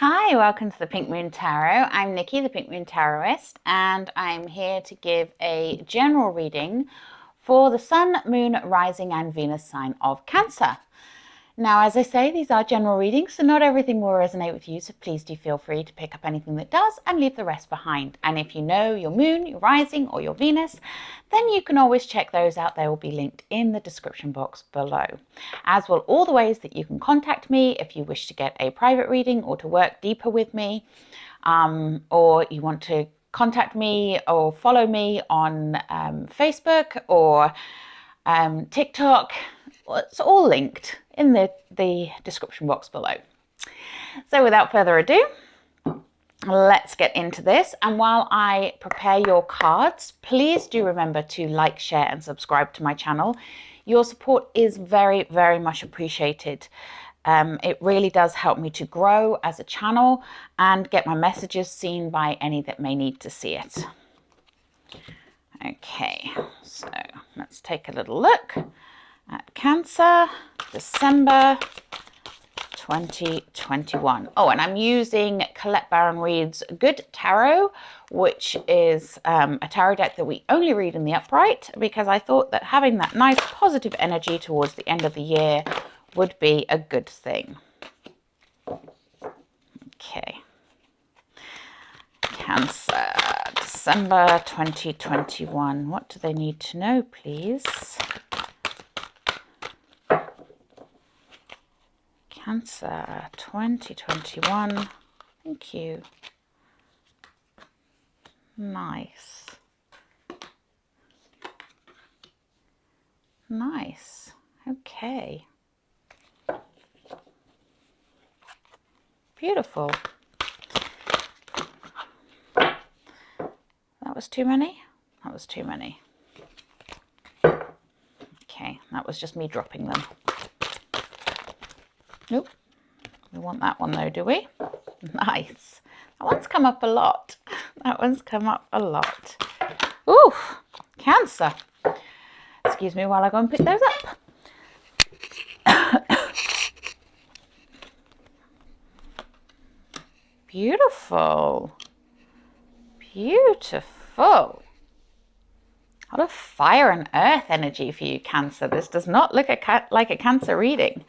Hi, welcome to the Pink Moon Tarot. I'm Nikki, the Pink Moon Tarotist, and I'm here to give a general reading for the Sun, Moon, Rising, and Venus sign of Cancer. Now, as I say, these are general readings, so not everything will resonate with you, so please do feel free to pick up anything that does and leave the rest behind. And if you know your Moon, your Rising, or your Venus, then you can always check those out. They will be linked in the description box below, as will all the ways that you can contact me if you wish to get a private reading or to work deeper with me, or you want to contact me or follow me on Facebook or TikTok. It's all linked in the description box below. So without further ado, let's get into this. And while I prepare your cards, please do remember to like, share, and subscribe to my channel. Your support is very, very much appreciated. It really does help me to grow as a channel and get my messages seen by any that may need to see it. Okay, so let's take a little look at Cancer, December 2021. Oh, and I'm using Colette Baron Reid's Good Tarot, which is a tarot deck that we only read in the upright, because I thought that having that nice positive energy towards the end of the year would be a good thing. Okay. Cancer, December 2021. What do they need to know, please? Cancer 2021. Thank you. Nice. Nice. Okay. Beautiful. That was too many? That was too many. Okay, that was just me dropping them. Nope. We want that one though, do we? Nice. That one's come up a lot. That one's come up a lot. Ooh, Cancer. Excuse me while I go and pick those up. Beautiful. Beautiful. A lot of fire and earth energy for you, Cancer. This does not look like a Cancer reading,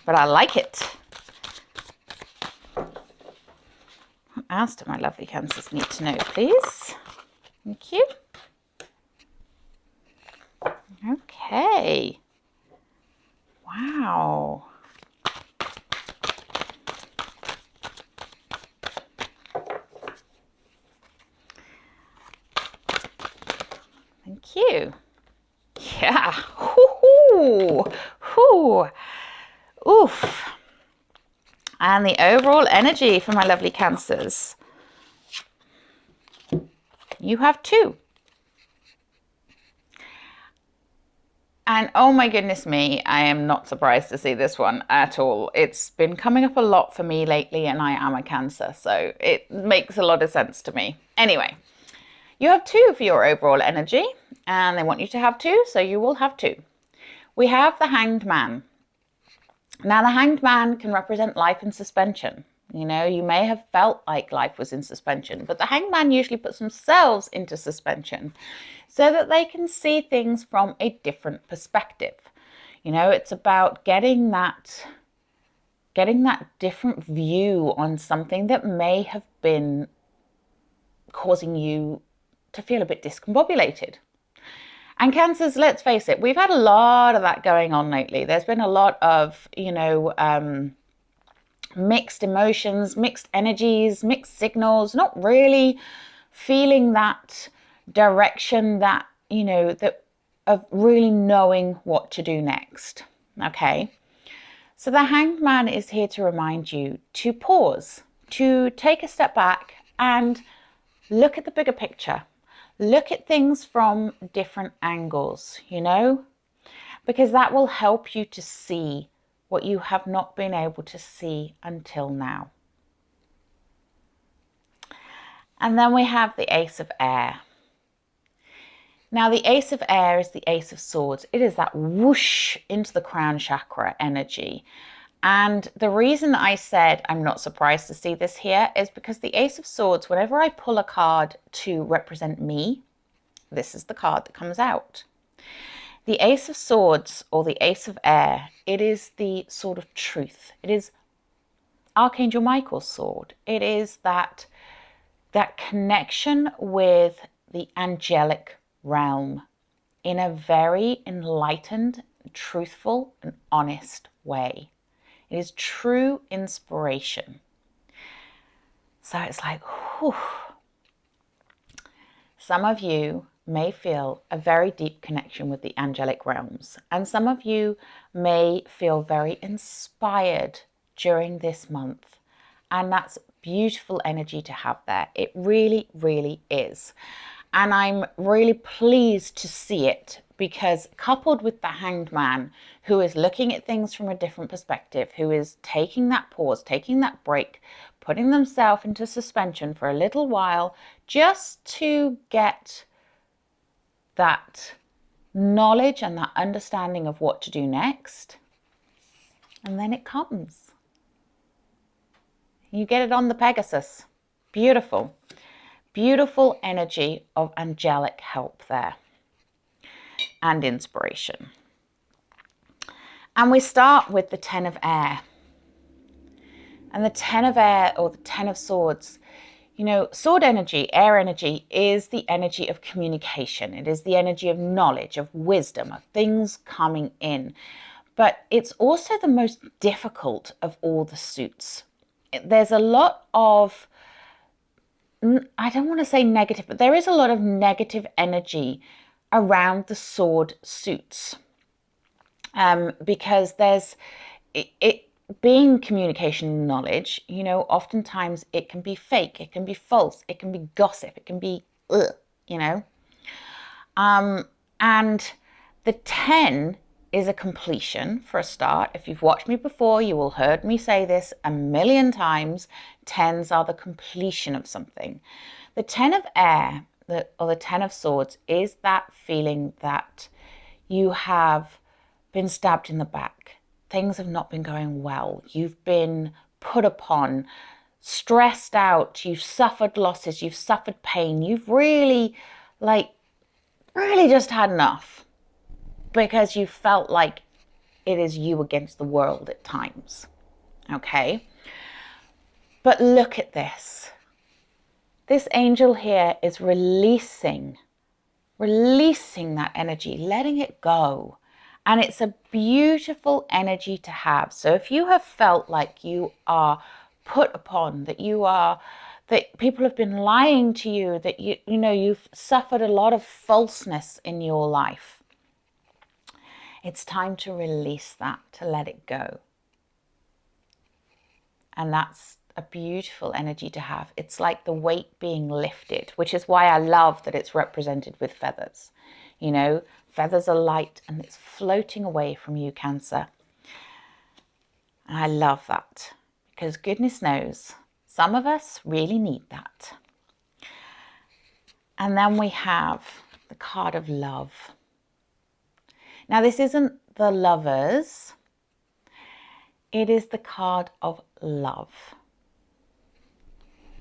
but I like it. What else do my lovely Cancers need to know, please? Thank you. Okay. Wow. Thank you. Yeah. Hoo-hoo. Hoo. Oof. And the overall energy for my lovely Cancers. You have 2. And oh my goodness me, I am not surprised to see this one at all. It's been coming up a lot for me lately, and I am a Cancer, so it makes a lot of sense to me. Anyway, you have 2 for your overall energy, and they want you to have 2, so you will have 2. We have the Hanged Man. Now, the Hanged Man can represent life in suspension. You know, you may have felt like life was in suspension, but the Hanged Man usually puts themselves into suspension so that they can see things from a different perspective. You know, it's about getting that different view on something that may have been causing you to feel a bit discombobulated. And Cancers, let's face it, we've had a lot of that going on lately. There's been a lot of, you know, mixed emotions, mixed energies, mixed signals, not really feeling that direction that, you know, that of really knowing what to do next. Okay. So the Hanged Man is here to remind you to pause, to take a step back and look at the bigger picture. Look at things from different angles, you know, because that will help you to see what you have not been able to see until now. And then we have the Ace of Air. Now, the Ace of Air is the Ace of Swords. It is that whoosh into the crown chakra energy. And the reason I said I'm not surprised to see this here is because the Ace of Swords, whenever I pull a card to represent me, this is the card that comes out. The Ace of Swords, or the Ace of Air, it is the sword of truth. It is Archangel Michael's sword. It is that connection with the angelic realm in a very enlightened, truthful, and honest way. It is true inspiration. So it's like, whew. Some of you may feel a very deep connection with the angelic realms, and some of you may feel very inspired during this month. And that's beautiful energy to have there. It really, really is. And I'm really pleased to see it, because coupled with the Hanged Man, who is looking at things from a different perspective, who is taking that pause, taking that break, putting themselves into suspension for a little while just to get that knowledge and that understanding of what to do next. And then it comes. You get it on the Pegasus. Beautiful. Beautiful energy of angelic help there and inspiration. And we start with the Ten of Air. And the Ten of Air, or the Ten of Swords, you know, sword energy, air energy, is the energy of communication. It is the energy of knowledge, of wisdom, of things coming in. But it's also the most difficult of all the suits. There's a lot of, I don't want to say negative, but there is a lot of negative energy around the sword suits, because there's it being communication knowledge, you know, oftentimes it can be fake, it can be false, it can be gossip, it can be you know, and the 10 is a completion for a start. If you've watched me before, you will heard me say this a million times. 10s are the completion of something. The 10 of Air, or the 10 of Swords, is that feeling that you have been stabbed in the back. Things have not been going well. You've been put upon, stressed out. You've suffered losses. You've suffered pain. You've really just had enough, because you felt like it is you against the world at times. Okay? But look at this. This angel here is releasing that energy, letting it go. And it's a beautiful energy to have. So if you have felt like you are put upon, that people have been lying to you, that you know you've suffered a lot of falseness in your life, it's time to release that, to let it go. And that's a beautiful energy to have. It's like the weight being lifted, which is why I love that it's represented with feathers. You know, feathers are light and it's floating away from you, Cancer. And I love that, because goodness knows, some of us really need that. And then we have the card of love. Now, this isn't the Lovers. It is the card of love.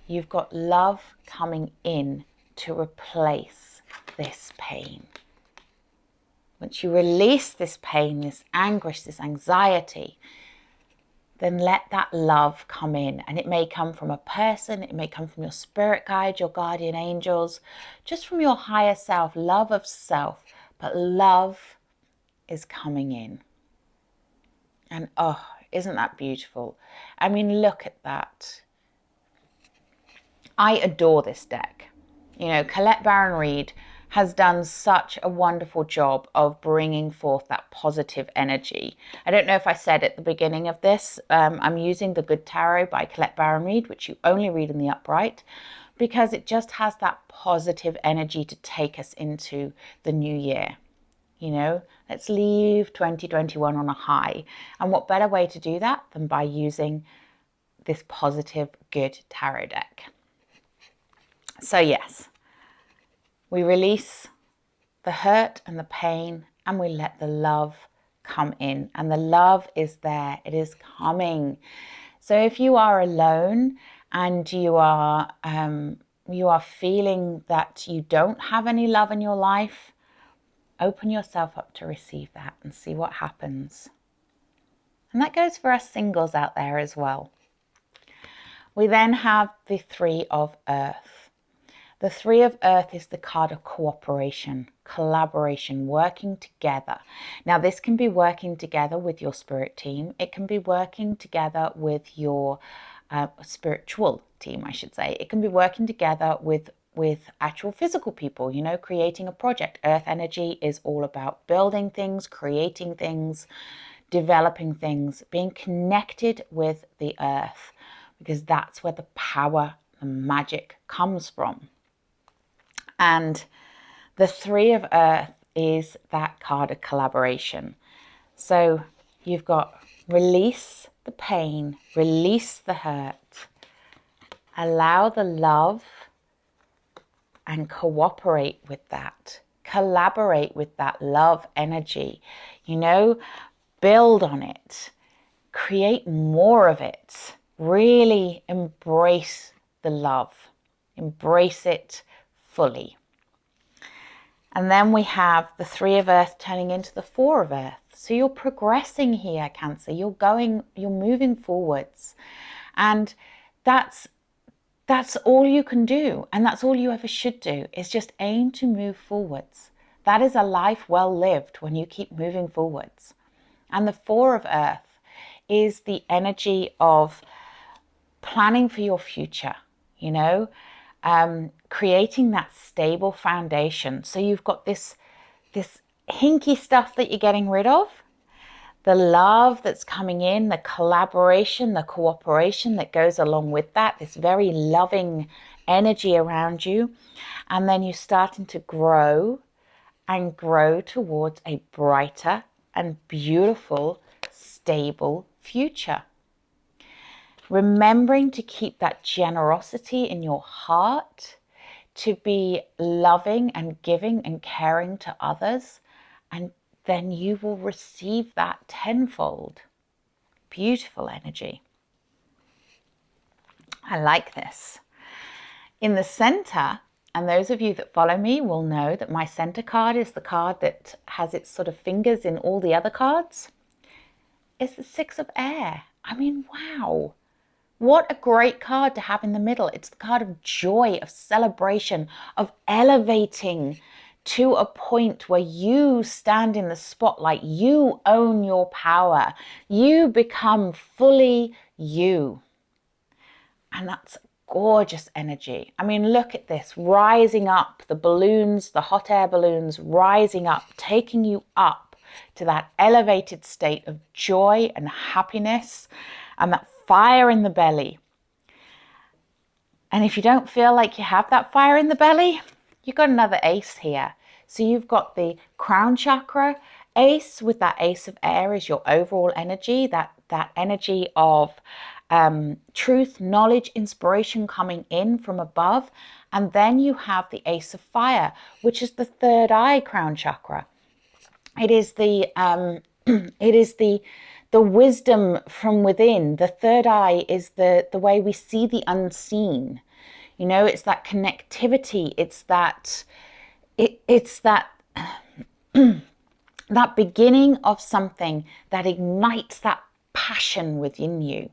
You've got love coming in to replace this pain. Once you release this pain, this anguish, this anxiety, then let that love come in. And it may come from a person, it may come from your spirit guide, your guardian angels, just from your higher self, love of self. But love is coming in. And oh, isn't that beautiful? I mean, look at that. I adore this deck. You know, Colette Baron-Reid has done such a wonderful job of bringing forth that positive energy. I don't know if I said at the beginning of this, I'm using The Good Tarot by Colette Baron-Reid, which you only read in the upright, because it just has that positive energy to take us into the new year. You know, let's leave 2021 on a high. And what better way to do that than by using this positive, good tarot deck? So yes, we release the hurt and the pain, and we let the love come in, and the love is there. It is coming. So if you are alone and you are feeling that you don't have any love in your life, open yourself up to receive that and see what happens. And that goes for us singles out there as well. We then have the Three of Earth. The Three of Earth is the card of cooperation, collaboration, working together. Now, this can be working together with your spirit team. It can be working together with your spiritual team, I should say. It can be working together with actual physical people, you know, creating a project. Earth energy is all about building things, creating things, developing things, being connected with the earth, because that's where the power, the magic comes from. And the Three of Earth is that card of collaboration. So you've got release the pain, release the hurt, allow the love, and cooperate with that. Collaborate with that love energy. You know, build on it. Create more of it. Really embrace the love. Embrace it fully. And then we have the Three of Earth turning into the Four of Earth. So you're progressing here, Cancer. You're moving forwards. And that's all you can do. And that's all you ever should do, is just aim to move forwards. That is a life well lived when you keep moving forwards. And the Four of Earth is the energy of planning for your future, you know, creating that stable foundation. So you've got this hinky stuff that you're getting rid of, the love that's coming in, the collaboration, the cooperation that goes along with that, this very loving energy around you. And then you're starting to grow and grow towards a brighter and beautiful, stable future. Remembering to keep that generosity in your heart, to be loving and giving and caring to others, and then you will receive that tenfold. Beautiful energy. I like this. In the center, and those of you that follow me will know that my center card is the card that has its sort of fingers in all the other cards. It's the Six of Air. I mean, wow. What a great card to have in the middle. It's the card of joy, of celebration, of elevating to a point where you stand in the spotlight. You own your power. You become fully you. And that's gorgeous energy. I mean, look at this, rising up, the balloons, the hot air balloons rising up, taking you up to that elevated state of joy and happiness and that fire in the belly. And if you don't feel like you have that fire in the belly, you've got another ace here. So you've got the crown chakra ace. With that ace of air is your overall energy, that energy of truth, knowledge, inspiration coming in from above. And then you have the ace of fire, which is the third eye crown chakra. It is the wisdom from within. The third eye is the way we see the unseen. You know, it's that connectivity. It's that that beginning of something that ignites that passion within you.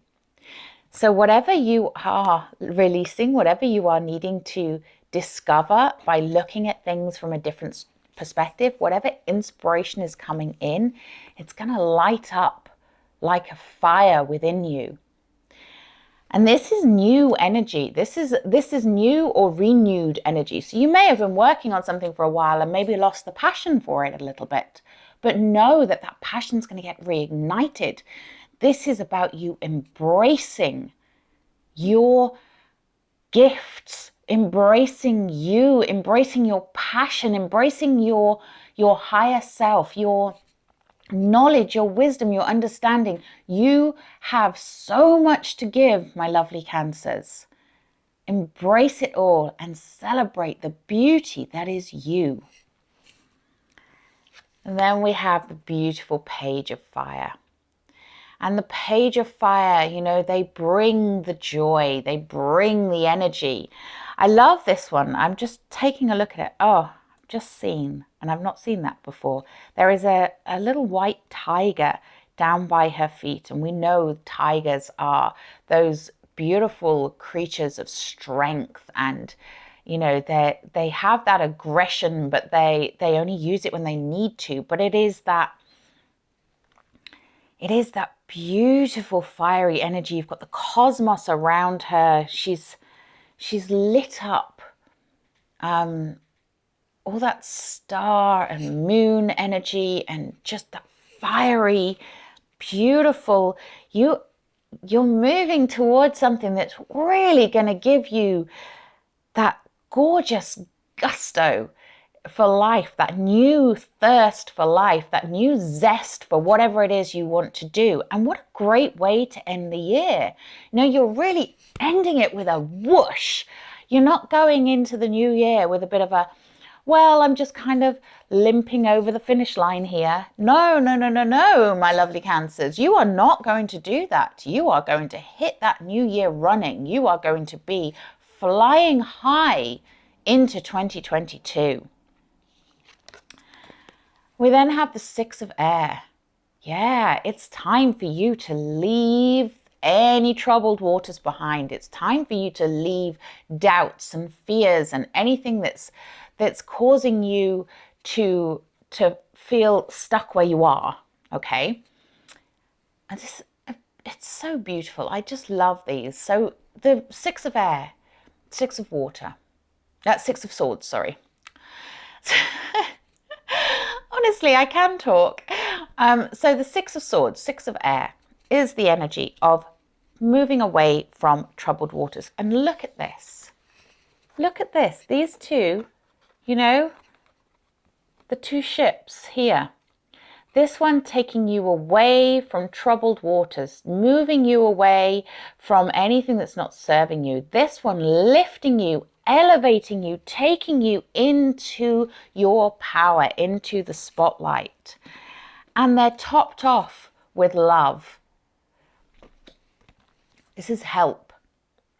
So whatever you are releasing, whatever you are needing to discover by looking at things from a different perspective, whatever inspiration is coming in, it's going to light up like a fire within you. And this is new energy. This is new or renewed energy. So you may have been working on something for a while and maybe lost the passion for it a little bit, but know that that passion is going to get reignited. This is about you embracing your gifts, embracing you, embracing your passion, embracing your higher self, your knowledge, your wisdom, your understanding. You have so much to give, my lovely Cancers. Embrace it all and celebrate the beauty that is you. And then we have the beautiful Page of Fire. And the Page of Fire, you know, they bring the joy, they bring the energy. I love this one. I'm just taking a look at it. Oh, I've just seen, and I've not seen that before. There is a little white tiger down by her feet. And we know tigers are those beautiful creatures of strength, and you know, they have that aggression, but they only use it when they need to. But it is that beautiful fiery energy. You've got the cosmos around her. She's lit up, all that star and moon energy, and just that fiery, beautiful. You're moving towards something that's really going to give you that gorgeous gusto for life, that new thirst for life, that new zest for whatever it is you want to do. And what a great way to end the year. You know, you're really ending it with a whoosh. You're not going into the new year with a bit of a, well, I'm just kind of limping over the finish line here. No, my lovely Cancers. You are not going to do that. You are going to hit that new year running. You are going to be flying high into 2022. We then have the Six of Air. Yeah, it's time for you to leave any troubled waters behind. It's time for you to leave doubts and fears and anything that's causing you to feel stuck where you are, okay? And it's so beautiful. I just love these. So the Six of Air, Six of Water, that's Six of Swords, sorry. Honestly, I can talk. So the Six of Swords, Six of Air, is the energy of moving away from troubled waters. And look at this. Look at this. These two, you know, the two ships here. This one taking you away from troubled waters, moving you away from anything that's not serving you. This one lifting you, elevating you, taking you into your power, into the spotlight. And they're topped off with love. This is help.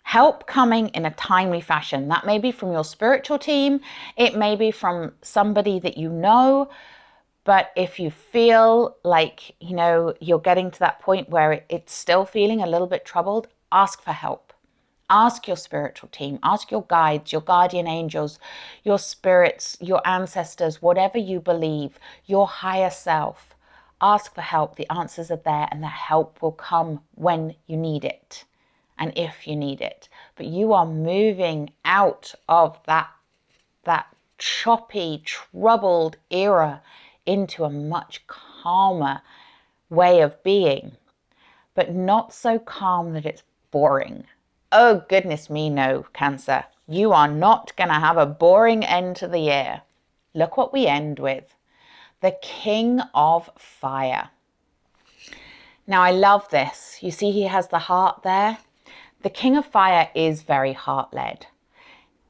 Help coming in a timely fashion. That may be from your spiritual team. It may be from somebody that you know. But if you feel like, you know, you're getting to that point where it's still feeling a little bit troubled, ask for help. Ask your spiritual team, ask your guides, your guardian angels, your spirits, your ancestors, whatever you believe, your higher self. Ask for help. The answers are there, and the help will come when you need it and if you need it. But you are moving out of that choppy, troubled era into a much calmer way of being, but not so calm that it's boring. Oh, goodness me, no, Cancer. You are not going to have a boring end to the year. Look what we end with. The King of Fire. Now, I love this. You see he has the heart there. The King of Fire is very heart-led.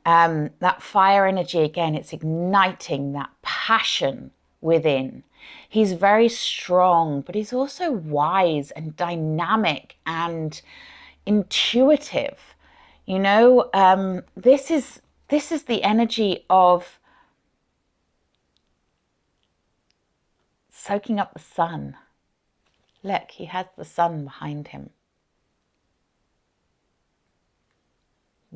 That fire energy, again, it's igniting that passion within. He's very strong, but he's also wise and dynamic and intuitive. You know, this is the energy of soaking up the sun. Look, he has the sun behind him.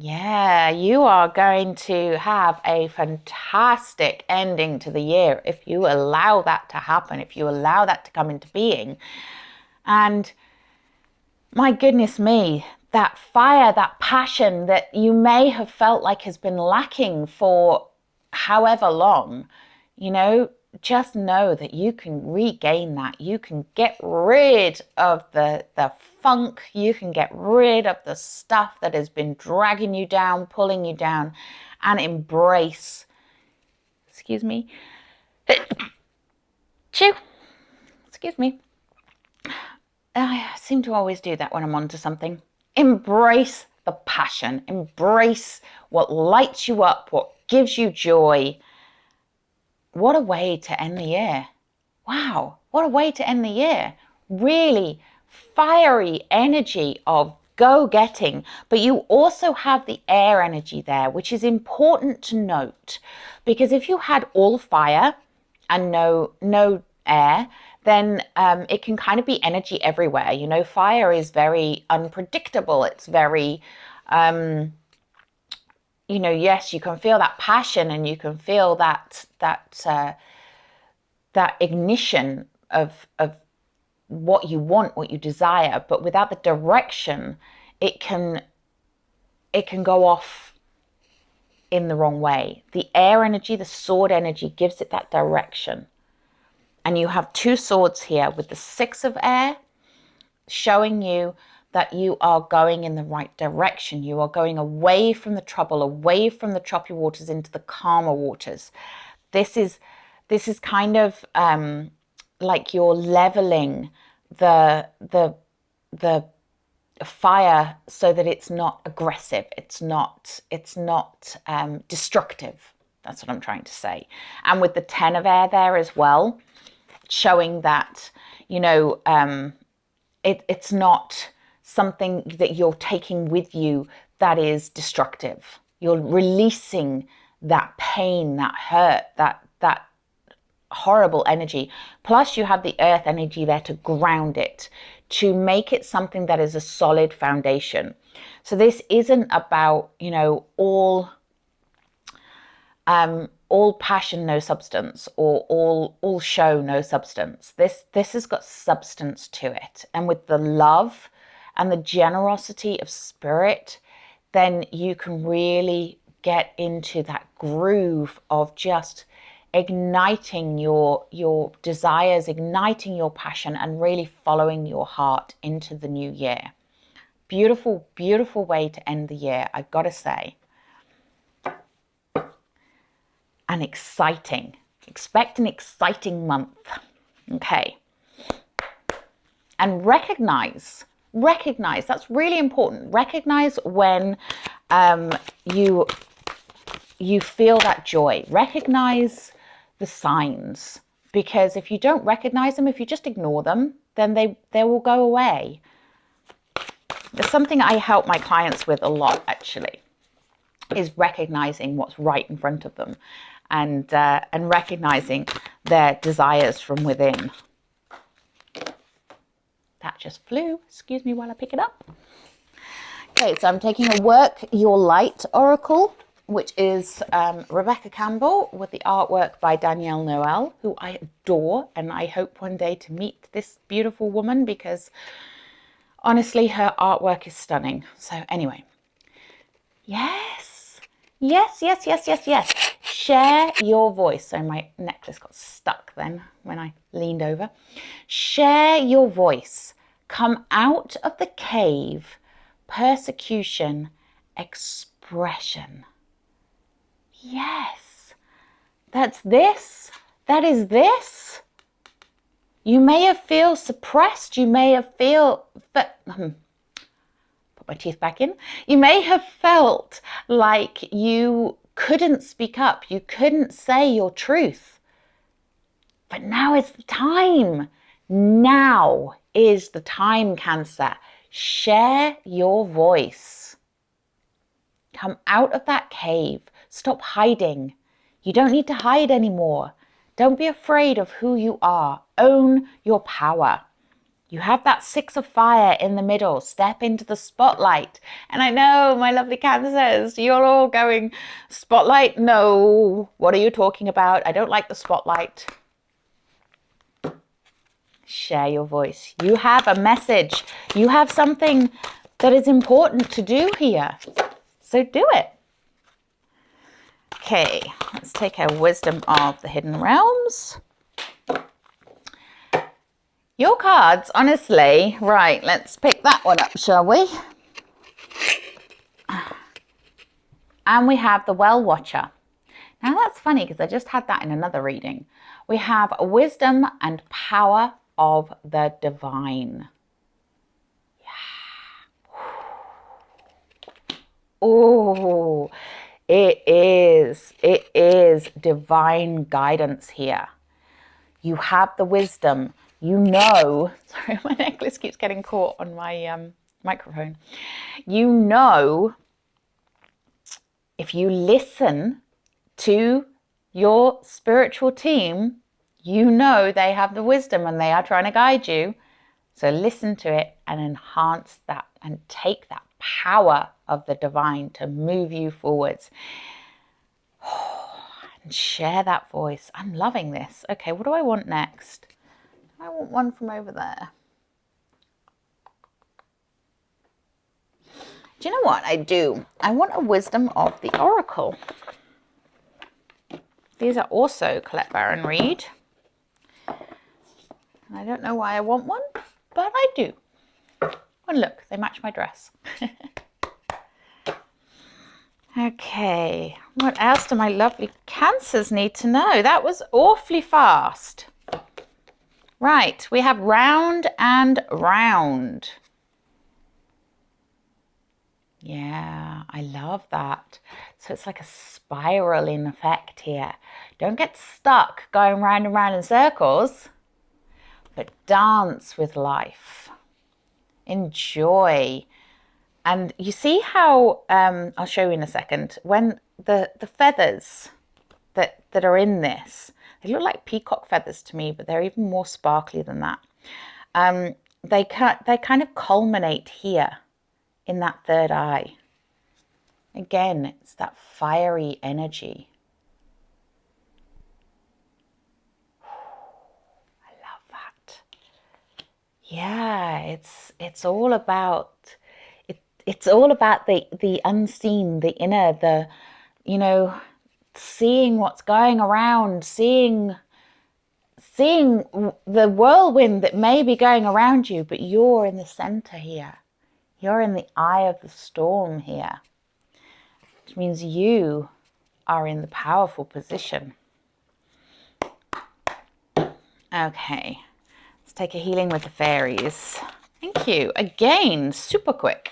Yeah, you are going to have a fantastic ending to the year if you allow that to happen, if you allow that to come into being. And my goodness me, that fire, that passion that you may have felt like has been lacking for however long, you know, just know that you can regain that. You can get rid of the funk. You can get rid of the stuff that has been dragging you down, pulling you down, and embrace. Excuse me. Chew. Excuse me. I seem to always do that when I'm onto something. Embrace the passion. Embrace what lights you up, what gives you joy. What a way to end the year. Wow, what a way to end the year. Really fiery energy of go-getting, but you also have the air energy there, which is important to note, because if you had all fire and no air, then it can kind of be energy everywhere. You know, fire is very unpredictable. It's very, you know, yes, you can feel that passion and you can feel that ignition of what you want, what you desire, but without the direction, it can go off in the wrong way. The air energy, the sword energy, gives it that direction. And you have two swords here with the 6 of air, showing you that you are going in the right direction. You are going away from the trouble, away from the choppy waters into the calmer waters. This is kind of like you're leveling the fire so that it's not aggressive, it's not destructive. That's what I'm trying to say. And with the 10 of air there as well, showing that, you know, it's not something that you're taking with you that is destructive. You're releasing that pain, that hurt, that horrible energy. Plus you have the earth energy there to ground it, to make it something that is a solid foundation. So this isn't about, you know, all passion, no substance, or all show, no substance. This has got substance to it. And with the love and the generosity of spirit, then you can really get into that groove of just igniting your desires, igniting your passion, and really following your heart into the new year. Beautiful, beautiful way to end the year, I've got to say. And exciting. Expect an exciting month. Okay. And recognize, that's really important. Recognize when you feel that joy. Recognize the signs, because if you don't recognize them, if you just ignore them, then they will go away. There's something I help my clients with a lot, actually, is recognizing what's right in front of them, and recognizing their desires from within. That just flew. Excuse me while I pick it up. Okay, so I'm taking a Work Your Light Oracle, which is Rebecca Campbell, with the artwork by Danielle Noel, who I adore, and I hope one day to meet this beautiful woman, because honestly, her artwork is stunning. So anyway, yes. Share your voice. So my necklace got stuck then when I leaned over. Share your voice. Come out of the cave. Persecution. Expression. Yes. That's this. That is this. You may have felt suppressed. You may have felt... Put my teeth back in. You may have felt like you couldn't speak up. You couldn't say your truth. But now is the time. Now is the time, Cancer. Share your voice. Come out of that cave. Stop hiding. You don't need to hide anymore. Don't be afraid of who you are. Own your power. You have that 6 of fire in the middle. Step into the spotlight. And I know, my lovely Cancers, you're all going, spotlight? No. What are you talking about? I don't like the spotlight. Share your voice. You have a message. You have something that is important to do here. So do it. Okay, let's take our Wisdom of the Hidden Realms. Your cards, honestly, right, let's pick that one up, shall we? And we have the Well Watcher. Now that's funny because I just had that in another reading. We have Wisdom and Power of the Divine. Yeah. Oh, it is divine guidance here. You have the wisdom. You know, sorry, my necklace keeps getting caught on my microphone. You know, if you listen to your spiritual team, you know they have the wisdom and they are trying to guide you. So listen to it and enhance that and take that power of the divine to move you forwards. And share that voice. I'm loving this. Okay, what do I want next? I want one from over there. Do you know what I do? I want a wisdom of the oracle. These are also Colette Baron Reid. I don't know why I want one, but I do. And look, they match my dress. Okay, what else do my lovely Cancers need to know? That was awfully fast. Right, we have round and round. Yeah, I love that. So it's like a spiraling effect here. Don't get stuck going round and round in circles, but dance with life. Enjoy. And you see how, I'll show you in a second, when the feathers that are in this, they look like peacock feathers to me, but they're even more sparkly than that. They kind of culminate here in that third eye. Again, it's that fiery energy. I love that. Yeah, it's all about it's all about the unseen, the inner, seeing what's going around, seeing the whirlwind that may be going around you, but you're in the center here. You're in the eye of the storm here, which means you are in the powerful position. Okay, let's take a healing with the fairies. Thank you. Again, super quick.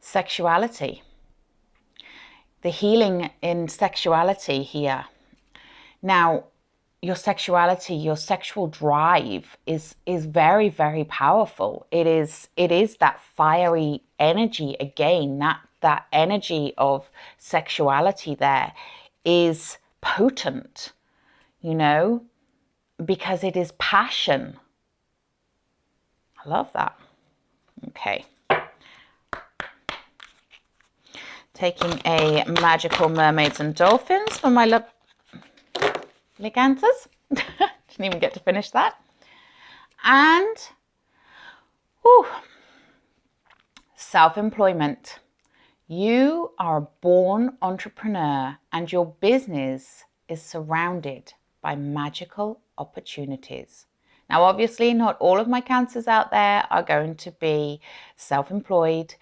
Sexuality. The healing in sexuality here. Now, your sexuality, your sexual drive is very, very powerful. It is that fiery energy again. That energy of sexuality there is potent, because it is passion. I love that. Okay. Taking a magical mermaids and dolphins for my lovely Cancers. Didn't even get to finish that. And self-employment. You are a born entrepreneur and your business is surrounded by magical opportunities. Now, obviously, not all of my Cancers out there are going to be self-employed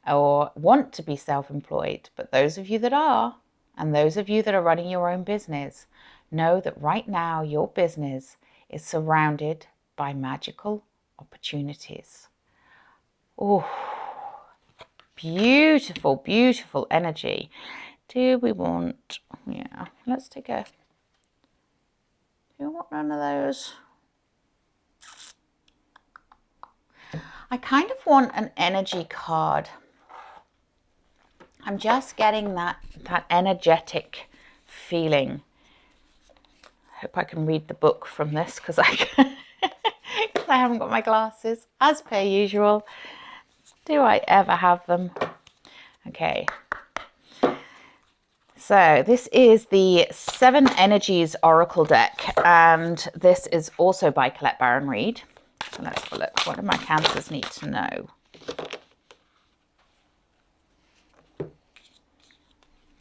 or want to be self-employed, but those of you that are, and those of you that are running your own business, know that right now your business is surrounded by magical opportunities. Oh, beautiful, beautiful energy. Do we want, let's take a, do you want none of those? I kind of want an energy card. I'm just getting that energetic feeling. I hope I can read the book from this because I haven't got my glasses, as per usual. Do I ever have them? Okay. So this is the 7 Energies Oracle deck, and this is also by Colette Baron Reid. So let's have a look. What do my Cancers need to know?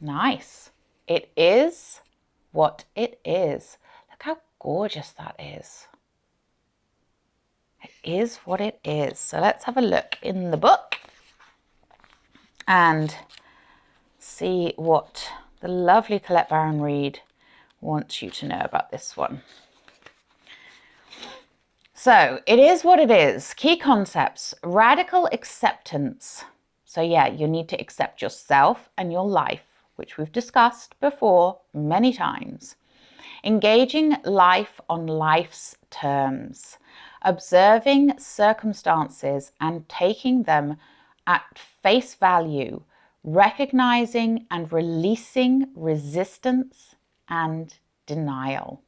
Nice. It is what it is. Look how gorgeous that is. It is what it is. So let's have a look in the book and see what the lovely Colette Baron Reid wants you to know about this one. So it is what it is. Key concepts: radical acceptance. So yeah, you need to accept yourself and your life which we've discussed before many times. Engaging life on life's terms, observing circumstances and taking them at face value, recognizing and releasing resistance and denial.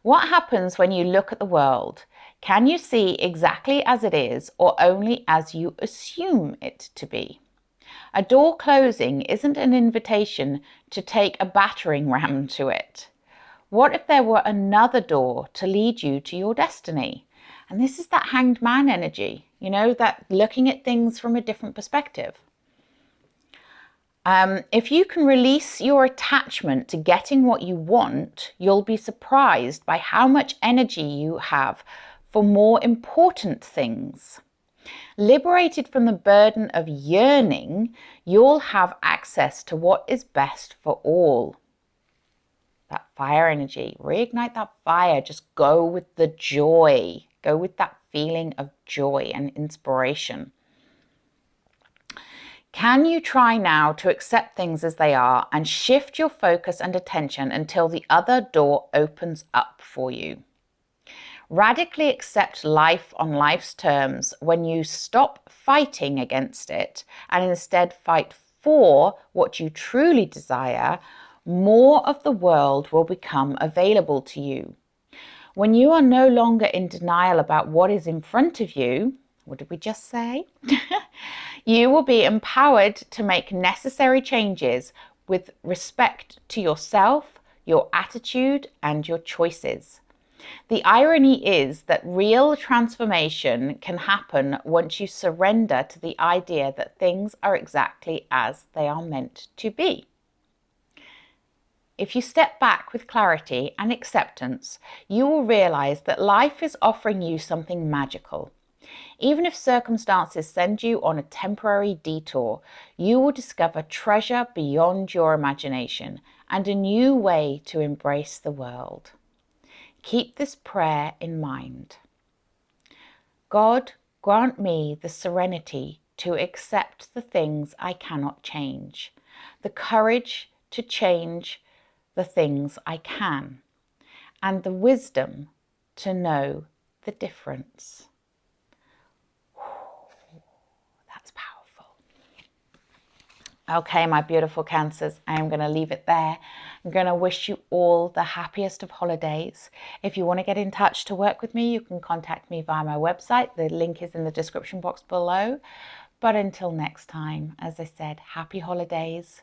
What happens when you look at the world? Can you see exactly as it is or only as you assume it to be? A door closing isn't an invitation to take a battering ram to it. What if there were another door to lead you to your destiny? And this is that hanged man energy, that looking at things from a different perspective. If you can release your attachment to getting what you want, you'll be surprised by how much energy you have for more important things. Liberated from the burden of yearning, you'll have access to what is best for all. That fire energy, reignite that fire, just go with the joy, go with that feeling of joy and inspiration. Can you try now to accept things as they are and shift your focus and attention until the other door opens up for you? Radically accept life on life's terms when you stop fighting against it and instead fight for what you truly desire. More of the world will become available to you. When you are no longer in denial about what is in front of you, what did we just say? You will be empowered to make necessary changes with respect to yourself, your attitude, and your choices. The irony is that real transformation can happen once you surrender to the idea that things are exactly as they are meant to be. If you step back with clarity and acceptance, you will realize that life is offering you something magical. Even if circumstances send you on a temporary detour, you will discover treasure beyond your imagination and a new way to embrace the world. Keep this prayer in mind. God, grant me the serenity to accept the things I cannot change, the courage to change the things I can, and the wisdom to know the difference. That's powerful. Okay, my beautiful Cancers, I am going to leave it there. I'm going to wish you all the happiest of holidays. If you want to get in touch to work with me, you can contact me via my website. The link is in the description box below. But until next time, as I said, happy holidays.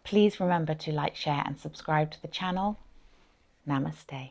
Please remember to like, share, and subscribe to the channel. Namaste.